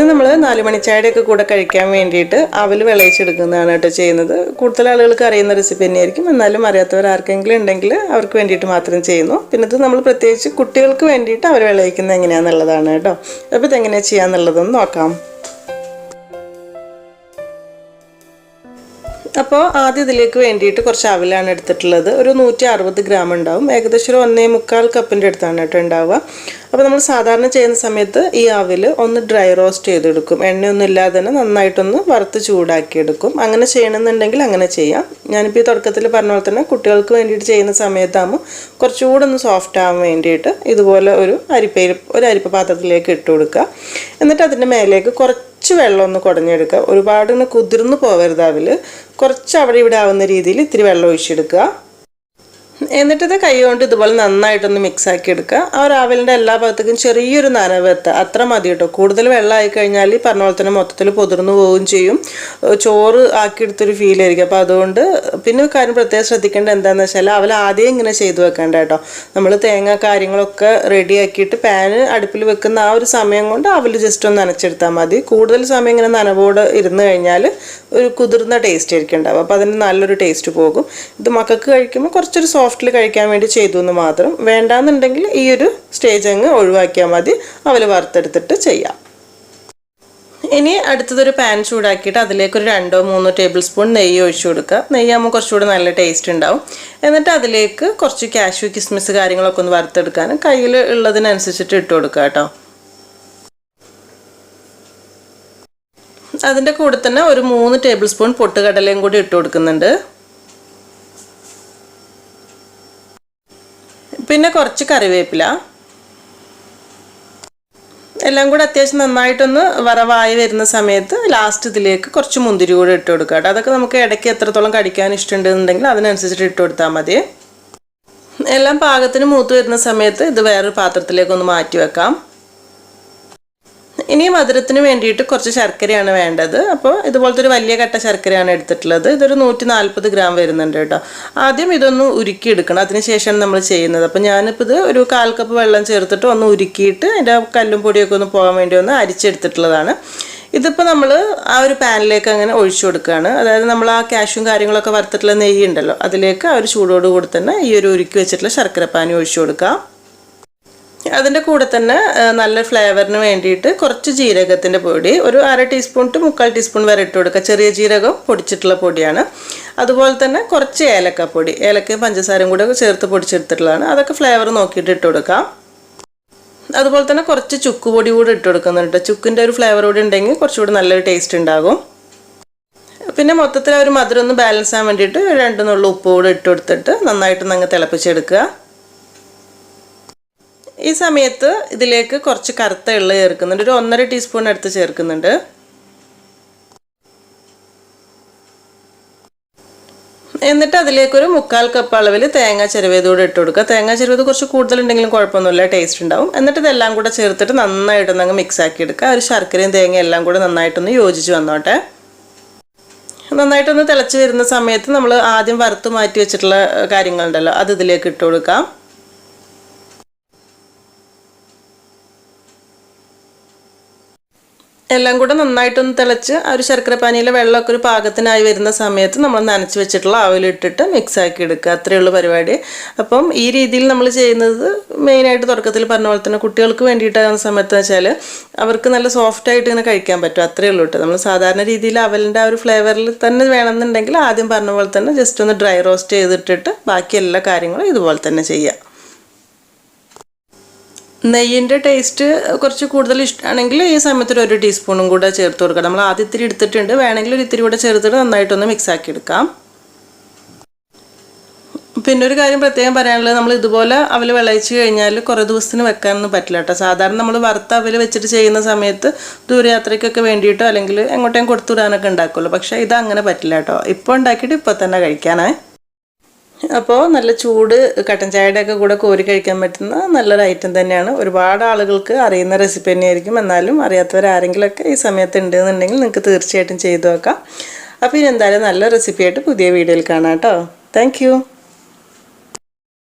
ഇന്ന് നമ്മൾ 4 മണിച്ചായയുടെയൊക്കെ കൂടെ കഴിക്കാൻ വേണ്ടിയിട്ട് അവൽ വിളയിച്ചെടുക്കുന്നതാണ് കേട്ടോ ചെയ്യുന്നത്. കൂടുതൽ ആളുകൾക്ക് അറിയുന്ന റെസിപ്പി തന്നെയായിരിക്കും, എന്നാലും അറിയാത്തവർ ആർക്കെങ്കിലും ഉണ്ടെങ്കിൽ അവർക്ക് വേണ്ടിയിട്ട് മാത്രം ചെയ്യുന്നു. പിന്നെ ഇത് നമ്മൾ പ്രത്യേകിച്ച് കുട്ടികൾക്ക് വേണ്ടിയിട്ട് അവർ വിളയിക്കുന്നത് എങ്ങനെയാണെന്നുള്ളതാണ് കേട്ടോ. അപ്പോൾ ഇതെങ്ങനെയാണ് ചെയ്യാന്നുള്ളതൊന്ന് നോക്കാം. അപ്പോൾ ആദ്യം ഇതിലേക്ക് വേണ്ടിയിട്ട് കുറച്ച് അവലാണ് എടുത്തിട്ടുള്ളത്. ഒരു 160 ഗ്രാം ഉണ്ടാവും. ഏകദേശം ഒരു 1.25 കപ്പിൻ്റെ അടുത്താണ് കേട്ടോ ഉണ്ടാവുക. അപ്പോൾ നമ്മൾ സാധാരണ ചെയ്യുന്ന സമയത്ത് ഈ അവൽ ഒന്ന് ഡ്രൈ റോസ്റ്റ് ചെയ്തെടുക്കും. എണ്ണയൊന്നും ഇല്ലാതെ തന്നെ നന്നായിട്ടൊന്ന് വറുത്ത് ചൂടാക്കിയെടുക്കും. അങ്ങനെ ചെയ്യണമെന്നുണ്ടെങ്കിൽ അങ്ങനെ ചെയ്യാം. ഞാനിപ്പോൾ ഈ തുടക്കത്തിൽ പറഞ്ഞ പോലെ തന്നെ കുട്ടികൾക്ക് വേണ്ടിയിട്ട് ചെയ്യുന്ന സമയത്താകുമ്പോൾ കുറച്ചുകൂടെ ഒന്ന് സോഫ്റ്റ് ആവാൻ വേണ്ടിയിട്ട് ഇതുപോലെ ഒരു അരിപ്പ പാത്രത്തിലേക്ക് ഇട്ട് കൊടുക്കുക. എന്നിട്ട് അതിൻ്റെ മേലേക്ക് കുറച്ച് വെള്ളം ഒന്ന് കുടഞ്ഞെടുക്കുക. ഒരുപാട് ഇങ്ങനെ കുതിർന്ന് പോകരുത് അവൽ. കുറച്ച് അവിടെ ഇവിടെ ആവുന്ന രീതിയിൽ ഇത്തിരി വെള്ളം ഒഴിച്ചെടുക്കുക. എന്നിട്ടിത് കൈ കൊണ്ട് ഇതുപോലെ നന്നായിട്ടൊന്ന് മിക്സ് ആക്കി എടുക്കുക. ആ രാവിലിൻ്റെ എല്ലാ ഭാഗത്തേക്കും ചെറിയൊരു നനവ് എത്തുക, അത്ര മതി കേട്ടോ. കൂടുതൽ വെള്ളമായി കഴിഞ്ഞാൽ ഈ പറഞ്ഞ പോലെ തന്നെ മൊത്തത്തിൽ പൊതിർന്നു പോവുകയും ചെയ്യും, ചോറ് ആക്കിയെടുത്തൊരു ഫീൽ ആയിരിക്കും. അപ്പോൾ അതുകൊണ്ട് പിന്നെ കാര്യം പ്രത്യേകം ശ്രദ്ധിക്കേണ്ടത് എന്താണെന്ന് വെച്ചാൽ അവൽ ആദ്യം ഇങ്ങനെ ചെയ്ത് വെക്കേണ്ട കേട്ടോ. നമ്മൾ തേങ്ങ കാര്യങ്ങളൊക്കെ റെഡി ആക്കിയിട്ട് പാന് അടുപ്പിൽ വെക്കുന്ന ആ ഒരു സമയം കൊണ്ട് അവൽ ജസ്റ്റ് ഒന്ന് നനച്ചെടുത്താൽ മതി. കൂടുതൽ സമയം ഇങ്ങനെ നനവോട് ഇരുന്ന് കഴിഞ്ഞാൽ ഒരു കുതിർന്ന ടേസ്റ്റ് ആയിരിക്കും ഉണ്ടാവും. അപ്പോൾ അതിന് നല്ലൊരു ടേസ്റ്റ് പോകും. ഇത് മക്കൾക്ക് കഴിക്കുമ്പോൾ കുറച്ചൊരു സോഫ്റ്റിൽ കഴിക്കാൻ വേണ്ടി ചെയ്തു എന്ന് മാത്രം. വേണ്ടാന്നുണ്ടെങ്കിൽ ഈ ഒരു സ്റ്റേജ് അങ്ങ് ഒഴിവാക്കിയാൽ മതി. അവൽ വറുത്തെടുത്തിട്ട് ചെയ്യാം. ഇനി അടുത്തതൊരു പാൻ ചൂടാക്കിയിട്ട് അതിലേക്ക് ഒരു 2-3 ടേബിൾ സ്പൂൺ നെയ്യ് ഒഴിച്ചു കൊടുക്കുക. നെയ്യാകുമ്പോൾ കുറച്ചുകൂടെ നല്ല ടേസ്റ്റ് ഉണ്ടാവും. എന്നിട്ട് അതിലേക്ക് കുറച്ച് കാഷ്യൂ കിസ്മിസ് കാര്യങ്ങളൊക്കെ ഒന്ന് വറുത്തെടുക്കാൻ കയ്യിൽ ഉള്ളതിനനുസരിച്ചിട്ട് ഇട്ട് കൊടുക്കുക കേട്ടോ. അതിൻ്റെ കൂടെ തന്നെ ഒരു 3 ടേബിൾ സ്പൂൺ പൊട്ടുകടലയും കൂടി ഇട്ട് കൊടുക്കുന്നുണ്ട്. പിന്നെ കുറച്ച് കറിവേപ്പില. എല്ലാം കൂടെ അത്യാവശ്യം നന്നായിട്ടൊന്ന് വറവായി വരുന്ന സമയത്ത് ലാസ്റ്റ് ഇതിലേക്ക് കുറച്ച് മുന്തിരി കൂടെ ഇട്ട് കൊടുക്കുക കേട്ടോ. അതൊക്കെ നമുക്ക് ഇടയ്ക്ക് എത്രത്തോളം കടിക്കാൻ ഇഷ്ടമുണ്ടെന്നുണ്ടെങ്കിൽ അതിനനുസരിച്ചിട്ട് ഇട്ട് കൊടുത്താൽ മതി. എല്ലാം പാകത്തിന് മൂത്ത് വരുന്ന സമയത്ത് ഇത് വേറൊരു പാത്രത്തിലേക്കൊന്ന് മാറ്റി വെക്കാം. ഇനി മധുരത്തിന് വേണ്ടിയിട്ട് കുറച്ച് ശർക്കരയാണ് വേണ്ടത്. അപ്പോൾ ഇതുപോലത്തെ ഒരു വലിയ കട്ട ശർക്കരയാണ് എടുത്തിട്ടുള്ളത്. ഇതൊരു 140 ഗ്രാം വരുന്നുണ്ട് കേട്ടോ. ആദ്യം ഇതൊന്ന് ഉരുക്കിയെടുക്കണം, അതിനുശേഷമാണ് നമ്മൾ ചെയ്യുന്നത്. അപ്പോൾ ഞാനിപ്പോൾ ഇത് ഒരു 1/4 കപ്പ് വെള്ളം ചേർത്തിട്ട് ഒന്ന് ഉരുക്കിയിട്ട് അതിൻ്റെ കല്ലും പൊടിയൊക്കെ ഒന്ന് പോകാൻ വേണ്ടി ഒന്ന് അരിച്ചെടുത്തിട്ടുള്ളതാണ്. ഇതിപ്പോൾ നമ്മൾ ആ ഒരു പാനിലേക്ക് അങ്ങനെ ഒഴിച്ചു കൊടുക്കുകയാണ്. അതായത് നമ്മൾ ആ കാഷ്യും കാര്യങ്ങളൊക്കെ വറുത്തിട്ടുള്ള നെയ്യ് ഉണ്ടല്ലോ, അതിലേക്ക് ആ ഒരു ചൂടോടുകൂടി തന്നെ ഈ ഒരു ഉരുക്കി വെച്ചിട്ടുള്ള ശർക്കരപ്പാനി ഒഴിച്ചു കൊടുക്കാം. അതിൻ്റെ കൂടെ തന്നെ നല്ല ഫ്ലേവറിന് വേണ്ടിയിട്ട് കുറച്ച് ജീരകത്തിൻ്റെ പൊടി ഒരു 1/2 ടീസ്പൂൺ ടു 1/4 ടീസ്പൂൺ വരെ ഇട്ട് കൊടുക്കുക. ചെറിയ ജീരകം പൊടിച്ചിട്ടുള്ള പൊടിയാണ്. അതുപോലെ തന്നെ കുറച്ച് ഏലക്കപ്പൊടി, ഏലക്കയും പഞ്ചസാരയും കൂടെ ചേർത്ത് പൊടിച്ചെടുത്തിട്ടുള്ളതാണ്. അതൊക്കെ ഫ്ലേവർ നോക്കിയിട്ട് ഇട്ട് കൊടുക്കാം. അതുപോലെ തന്നെ കുറച്ച് ചുക്കുപൊടി കൂടി ഇട്ട് കൊടുക്കുന്നുണ്ട്. ചുക്കിൻ്റെ ഒരു ഫ്ലേവർ കൂടി ഉണ്ടെങ്കിൽ കുറച്ചുകൂടി നല്ലൊരു ടേസ്റ്റ് ഉണ്ടാകും. പിന്നെ മൊത്തത്തിൽ ഒരു മധുരം ഒന്ന് ബാലൻസ് ആകാൻ വേണ്ടിയിട്ട് 2 നുള്ളു ഉപ്പ് കൂടി ഇട്ട് കൊടുത്തിട്ട് നന്നായിട്ടൊന്ന് അങ്ങ് തിളപ്പിച്ചെടുക്കുക. ഈ സമയത്ത് ഇതിലേക്ക് കുറച്ച് കറുത്ത എള്ള് ചേർക്കുന്നുണ്ട്. ഒരു 1.5 ടീസ്പൂൺ എടുത്ത് ചേർക്കുന്നുണ്ട്. എന്നിട്ട് അതിലേക്കൊരു 1/4 കപ്പ് അളവിൽ തേങ്ങ ചിരവിയതൂടെ ഇട്ട് കൊടുക്കുക. തേങ്ങ ചിരവിയത് കുറച്ച് കൂടുതലുണ്ടെങ്കിലും കുഴപ്പമൊന്നുമില്ല, ടേസ്റ്റ് ഉണ്ടാവും. എന്നിട്ട് ഇതെല്ലാം കൂടെ ചേർത്തിട്ട് നന്നായിട്ടൊന്ന് അങ്ങ് മിക്സ് ആക്കി എടുക്കുക. ഒരു ശർക്കരയും തേങ്ങയും എല്ലാം കൂടെ നന്നായിട്ടൊന്ന് യോജിച്ച് വന്നോട്ടെ. നന്നായിട്ടൊന്ന് തിളച്ച് വരുന്ന സമയത്ത് നമ്മൾ ആദ്യം വറുത്ത് മാറ്റി വെച്ചിട്ടുള്ള കാര്യങ്ങളുണ്ടല്ലോ, അത് ഇതിലേക്ക് ഇട്ട് കൊടുക്കാം. എല്ലാം കൂടെ നന്നായിട്ടൊന്ന് തിളച്ച് ആ ഒരു ശർക്കരപ്പാനിയിലെ വെള്ളമൊക്കെ ഒരു പാകത്തിനായി വരുന്ന സമയത്ത് നമ്മൾ നനച്ച് വെച്ചിട്ടുള്ള അവലിട്ടിട്ട് മിക്സ് ആക്കി എടുക്കുക. അത്രയേ ഉള്ളൂ പരിപാടി. അപ്പം ഈ രീതിയിൽ നമ്മൾ ചെയ്യുന്നത് മെയിനായിട്ട് തുടക്കത്തിൽ പറഞ്ഞ പോലെ തന്നെ കുട്ടികൾക്ക് വേണ്ടിയിട്ടാകുന്ന സമയത്ത് വെച്ചാൽ അവർക്ക് നല്ല സോഫ്റ്റായിട്ട് ഇങ്ങനെ കഴിക്കാൻ പറ്റും. അത്രയേ ഉള്ളൂ കേട്ടോ. നമ്മൾ സാധാരണ രീതിയിൽ അവലിൻ്റെ ആ ഒരു ഫ്ലേവറിൽ തന്നെ വേണമെന്നുണ്ടെങ്കിൽ ആദ്യം പറഞ്ഞ പോലെ തന്നെ ജസ്റ്റ് ഒന്ന് ഡ്രൈ റോസ്റ്റ് ചെയ്തിട്ടിട്ട് ബാക്കി എല്ലാ കാര്യങ്ങളും ഇതുപോലെ തന്നെ ചെയ്യാം. നെയ്യിൻ്റെ ടേസ്റ്റ് കുറച്ച് കൂടുതൽ ഇഷ്ടമാണെങ്കിൽ ഈ സമയത്ത് ഒരു ടീസ്പൂണും കൂടെ ചേർത്ത് കൊടുക്കാം. നമ്മൾ ആദ്യം ഇത്തിരി എടുത്തിട്ടുണ്ട്, വേണമെങ്കിൽ ഒരു ഇത്തിരി കൂടെ ചേർത്തിട്ട് നന്നായിട്ടൊന്ന് മിക്സ് ആക്കി എടുക്കാം. പിന്നെ ഒരു കാര്യം പ്രത്യേകം പറയാനുള്ളത്, നമ്മൾ ഇതുപോലെ അവൽ വിളയിച്ച് കഴിഞ്ഞാൽ കുറേ ദിവസത്തിന് വെക്കാനൊന്നും പറ്റില്ല കേട്ടോ. സാധാരണ നമ്മൾ വറുത്ത അവൽ വെച്ചിട്ട് ചെയ്യുന്ന സമയത്ത് ദൂരയാത്രയ്ക്കൊക്കെ വേണ്ടിയിട്ടോ അല്ലെങ്കിൽ എങ്ങോട്ടേയും കൊടുത്തുവിടാനൊക്കെ ഉണ്ടാക്കുമല്ലോ. പക്ഷേ ഇത് അങ്ങനെ പറ്റില്ല കേട്ടോ. ഇപ്പോൾ ഉണ്ടാക്കിയിട്ട് ഇപ്പോൾ തന്നെ കഴിക്കാനായി. അപ്പോൾ നല്ല ചൂട് കട്ടൻ ചായയുടെയൊക്കെ കൂടെ കോരി കഴിക്കാൻ പറ്റുന്ന നല്ലൊരു ഐറ്റം തന്നെയാണ്. ഒരുപാട് ആളുകൾക്ക് അറിയുന്ന റെസിപ്പി തന്നെയായിരിക്കും, എന്നാലും അറിയാത്തവരാരെങ്കിലുമൊക്കെ ഈ സമയത്ത് ഉണ്ടെന്നുണ്ടെങ്കിൽ നിങ്ങൾക്ക് തീർച്ചയായിട്ടും ചെയ്തു നോക്കാം. അപ്പോൾ ഇനി എന്തായാലും നല്ല റെസിപ്പിയായിട്ട് പുതിയ വീഡിയോയിൽ കാണാം കേട്ടോ. താങ്ക്